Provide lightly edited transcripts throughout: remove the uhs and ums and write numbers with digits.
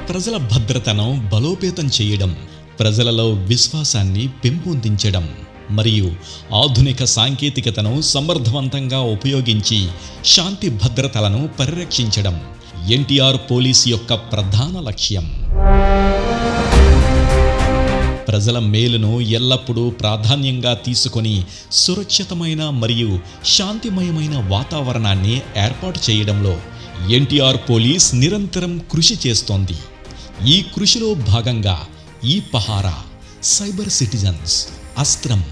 ప్రజల భద్రతను బలోపేతం చేయడం, ప్రజలలో విశ్వాసాన్ని పెంపొందించడం మరియు ఆధునిక సాంకేతికతను సమర్థవంతంగా ఉపయోగించి శాంతి భద్రతలను పరిరక్షించడం ఎన్టీఆర్ పోలీస్ యొక్క ప్రధాన లక్ష్యం. ప్రజల మేలును ఎల్లప్పుడూ ప్రాధాన్యంగా తీసుకొని సురక్షితమైన మరియు శాంతిమయమైన వాతావరణాన్ని ఏర్పాటు చేయడంలో ఎన్టీఆర్ పోలీస్ నిరంతరం కృషి చేస్తోంది. ఈ కృషిలో భాగంగా ఈ పహారా, సైబర్ సిటిజన్స్, అస్త్రం,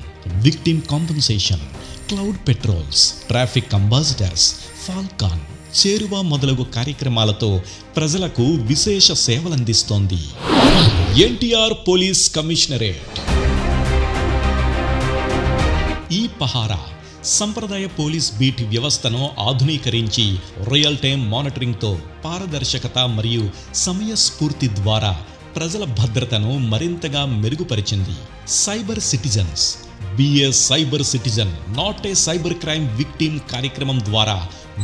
victim compensation, cloud petrols, traffic ambassadors, Falcon, చేరువ మొదలగు కార్యక్రమాలతో ప్రజలకు విశేష సేవలందిస్తోంది. NTR police commissionerate. ఈ పహారా సంప్రదాయ పోలీస్ బీట్ వ్యవస్థను ఆధునీకరించి రియల్ టైం మానిటరింగ్తో పారదర్శకత మరియు సమయస్ఫూర్తి ద్వారా ప్రజల భద్రతను మరింతగా మెరుగుపరిచింది. Cyber citizens, be a cyber citizen not a cyber crime victim కార్యక్రమం ద్వారా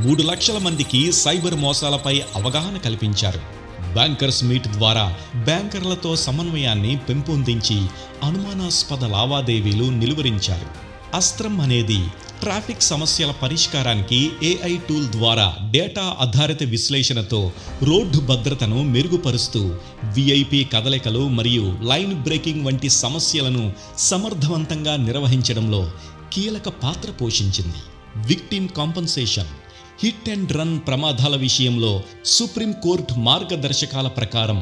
3 లక్షల మందికి సైబర్ మోసాలపై అవగాహన కల్పించారు. బ్యాంకర్స్ మీట్ ద్వారా బ్యాంకర్లతో సమన్వయాన్ని పెంపొందించి అనుమానాస్పద లావాదేవీలు నిలువరించారు. అస్త్రం అనేది ట్రాఫిక్ సమస్యల పరిష్కారానికి ఏఐ టూల్ ద్వారా డేటా ఆధారిత విశ్లేషణతో రోడ్డు భద్రతను మెరుగుపరుస్తూ విఐపి కదలికలు మరియు లైన్ బ్రేకింగ్ వంటి సమస్యలను సమర్థవంతంగా నిర్వహించడంలో కీలక పాత్ర పోషించింది. Victim compensation, hit and run ప్రమాదాల విషయంలో సుప్రీంకోర్టు మార్గదర్శకాల ప్రకారం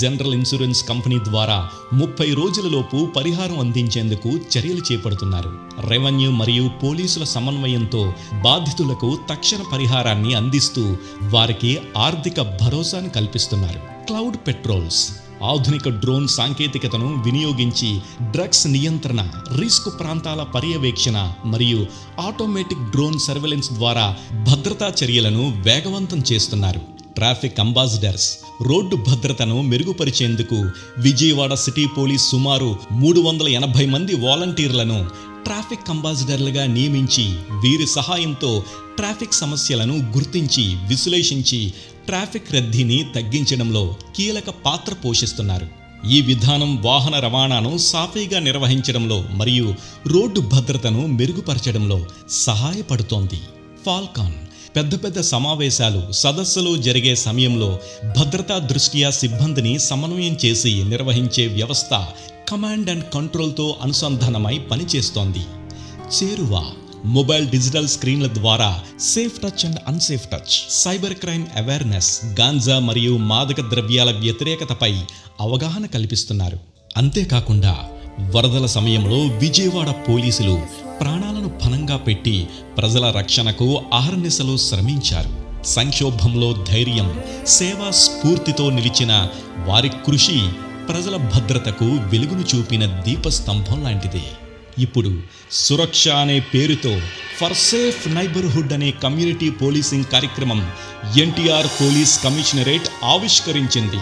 జనరల్ ఇన్సూరెన్స్ కంపెనీ ద్వారా 30 రోజులలోపు పరిహారం అందించేందుకు చర్యలు చేపడుతున్నారు. రెవెన్యూ మరియు పోలీసుల సమన్వయంతో బాధితులకు తక్షణ పరిహారాన్ని అందిస్తూ వారికి ఆర్థిక భరోసాను కల్పిస్తున్నారు. క్లౌడ్ పెట్రోల్స్, ఆధునిక డ్రోన్ సాంకేతికతను వినియోగించి డ్రగ్స్ నియంత్రణ, రిస్క్ ప్రాంతాల పర్యవేక్షణ మరియు ఆటోమేటిక్ డ్రోన్ సర్వేలెన్స్ ద్వారా భద్రతా చర్యలను వేగవంతం చేస్తున్నారు. ట్రాఫిక్ అంబాసిడర్స్, రోడ్డు భద్రతను మెరుగుపరిచేందుకు విజయవాడ సిటీ పోలీస్ సుమారు 380 మంది వాలంటీర్లను ట్రాఫిక్ అంబాసిడర్లుగా నియమించి వీరి సహాయంతో ట్రాఫిక్ సమస్యలను గుర్తించి విశ్లేషించి ట్రాఫిక్ రద్దీని తగ్గించడంలో కీలక పాత్ర పోషిస్తున్నారు. ఈ విధానం వాహన రవాణాను సాఫీగా నిర్వహించడంలో మరియు రోడ్డు భద్రతను మెరుగుపరచడంలో సహాయపడుతోంది. ఫాల్కాన్, పెద్ద సమావేశాలు, సదస్సులు జరిగే సమయంలో భద్రతా దృష్ట్యా సిబ్బందిని సమన్వయం చేసి నిర్వహించే వ్యవస్థ కమాండ్ అండ్ కంట్రోల్తో అనుసంధానమై పనిచేస్తోంది. చేరువ, మొబైల్ డిజిటల్ స్క్రీన్ల ద్వారా safe touch and unsafe touch, cyber crime awareness, ganja మరియు మాదక ద్రవ్యాల వ్యతిరేకతపై అవగాహన కల్పిస్తున్నారు. అంతేకాకుండా వరదల సమయంలో విజయవాడ పోలీసులు ప్రాణాలను పణంగా పెట్టి ప్రజల రక్షణకు అహర్నిశలు శ్రమించారు. సంక్షోభంలో ధైర్యం, సేవా స్ఫూర్తితో నిలిచిన వారి కృషి ప్రజల భద్రతకు వెలుగును చూపిన దీపస్తంభం లాంటిదే. ఇప్పుడు సురక్ష అనే పేరుతో ఫర్ సేఫ్ నైబర్హుడ్ అనే కమ్యూనిటీ పోలీసింగ్ కార్యక్రమం ఎన్టీఆర్ పోలీస్ కమిషనరేట్ ఆవిష్కరించింది.